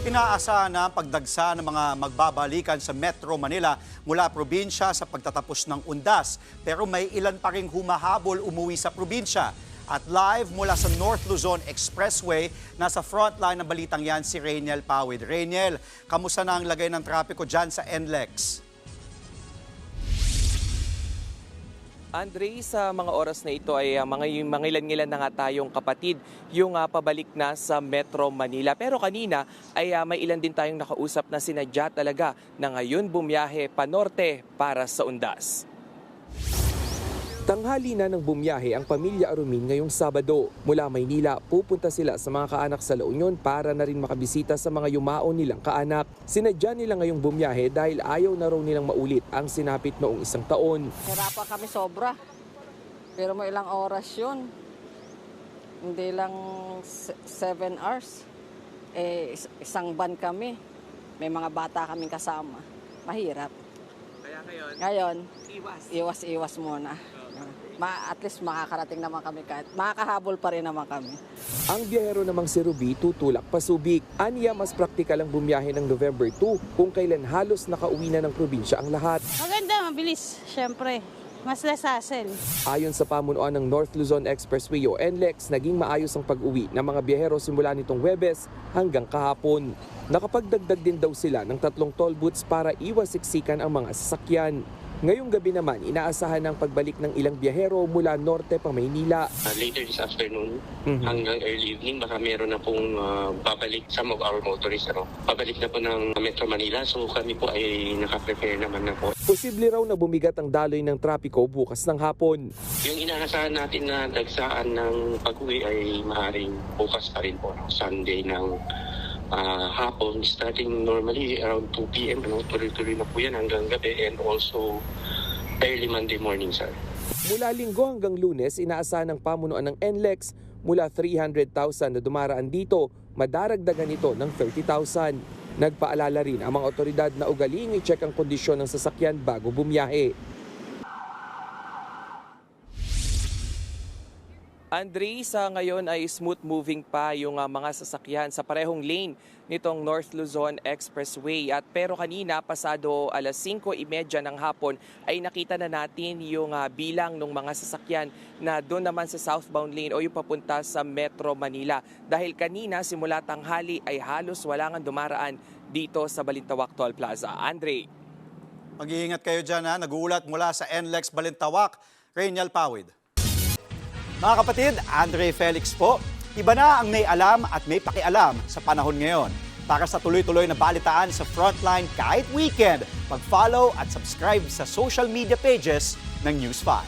Inaasahan na ang pagdagsa ng mga magbabalikan sa Metro Manila mula probinsya sa pagtatapos ng undas. Pero may ilan pa ring humahabol umuwi sa probinsya. At live mula sa North Luzon Expressway, nasa frontline ng balitang yan si Rainiel Pawid. Rainiel, kamusta na ang lagay ng trapiko dyan sa NLEX? Andre, sa mga oras na ito ay mga ilan-ilan na nga tayong kapatid yung pabalik na sa Metro Manila. Pero kanina ay may ilan din tayong nakausap na sinadya talaga na ngayon bumiyahe panorte para sa undas. Tanghali na ng bumiyahe ang pamilya Arumin ngayong Sabado. Mula Maynila, pupunta sila sa mga kaanak sa La Union para na rin makabisita sa mga yumaon nilang kaanak. Sinadya nila ngayong bumiyahe dahil ayaw na raw nilang maulit ang sinapit noong isang taon. Hirapan kami sobra. Pero may ilang oras yun. Hindi lang 7 hours. Isang van kami. May mga bata kaming kasama. Mahirap. Kaya Ngayon, iwas muna. At least makakarating naman kami kahit makakahabol pa rin naman kami. Ang biyahero namang si Ruby tutulak pasubik. Aniya mas praktikal ang bumiyahe ng November 2 kung kailan halos nakauwi na ng probinsya ang lahat. Maganda, mabilis, syempre. Mas less hassle. Ayon sa pamunuan ng North Luzon Expressway o NLEX, naging maayos ang pag-uwi ng mga biyahero simula nitong Huwebes hanggang kahapon. Nakapagdagdag din daw sila ng 3 toll booths para iwas siksikan ang mga sasakyan. Ngayong gabi naman, inaasahan ang pagbalik ng ilang biyahero mula norte pa Maynila. Later this afternoon hanggang early evening, baka meron na pong babalik some of our motorists. Pabalik na po ng Metro Manila, so kami po ay nakaprepare naman na po. Posible raw na bumigat ang daloy ng trapiko bukas ng hapon. Yung inaasahan natin na dagsaan ng pag-uwi ay maaaring bukas pa rin po, Sunday ng hapon, starting normally around 2 p.m. Tuloy-tuloy na po yan hanggang gabi and also early Monday morning, sir. Mula Linggo hanggang Lunes, inaasahan ng pamunuan ng NLEX mula 300,000 na dumaraan dito, madaragdagan ito ng 30,000. Nagpaalala rin ang mga otoridad na ugaliing i-check ang kondisyon ng sasakyan bago bumiyahe. Andre, sa ngayon ay smooth moving pa yung mga sasakyan sa parehong lane nitong North Luzon Expressway. Pero kanina, pasado 5:30 ng hapon, ay nakita na natin yung bilang ng mga sasakyan na doon naman sa southbound lane o yung papunta sa Metro Manila. Dahil kanina, simula tanghali ay halos wala nga dumaraan dito sa Balintawak Toll Plaza. Andre. Mag-iingat kayo dyan ha. Nag-uulat mula sa NLEX Balintawak, Rainiel Pawid. Mga kapatid, Andre Felix po. Iba na ang may alam at may pakialam sa panahon ngayon. Para sa tuloy-tuloy na balitaan sa Frontline kahit weekend, mag-follow at subscribe sa social media pages ng News 5.